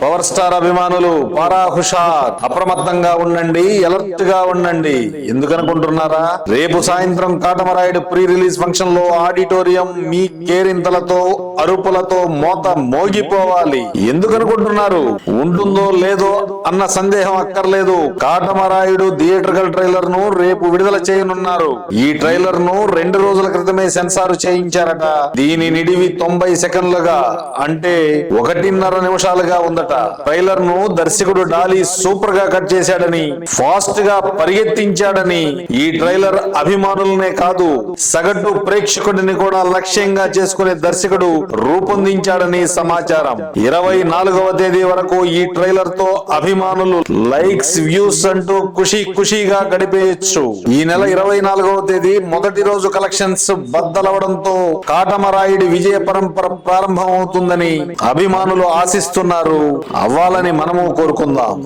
Power star అభిమానులు పారా హుషార్, అప్రమత్తంగా ఉండండి, అలర్ట్ గా ఉండండి. ఎందుకనుకుంటున్నారా? రేపు సాయంత్రం కాటమరాయుడు ప్రీ రిలీజ్ ఫంక్షన్ లో ఆడిటోరియం మీ కేరింతలతో అరుపులతో మోత మోగిపోవాలి. ఎందుకనుకుంటున్నారు? ఉంటుందో లేదో అన్న సందేహం అక్కర్లేదు. కాటమరాయుడు థియేట్రికల్ ట్రైలర్ ను రేపు విడుదల చేయనున్నారు. ఈ ట్రైలర్ ను 2 రోజుల క్రితమే సెన్సార్ చేయించారట. దీని నిడివి 90 సెకండ్లుగా, అంటే 1.5 నిమిషాలుగా ఉందట. ట్రైలర్ ను దర్శకుడు డాలీ సూపర్ గా కట్ చేశాడని, ఫాస్ట్ గా పరిగెత్తించాడని, ఈ ట్రైలర్ అభిమానులనే కాదు సగటు ప్రేక్షకుడిని కూడా లక్ష్యంగా చేసుకునే దర్శకుడు రూపొందించాడని సమాచారం. 24వ తేదీ వరకు ఈ ట్రైలర్ తో అభిమానులు లైక్స్, వ్యూస్ అంటూ ఖుషీగా గడిపేయచ్చు. ఈ నెల 24వ తేదీ మొదటి రోజు కలెక్షన్స్ బద్దలవడంతో కాటమరాయుడి విజయ పరంపర ప్రారంభమవుతుందని అభిమానులు ఆశిస్తున్నారు. అవ్వాలని మనము కోరుకుందాం.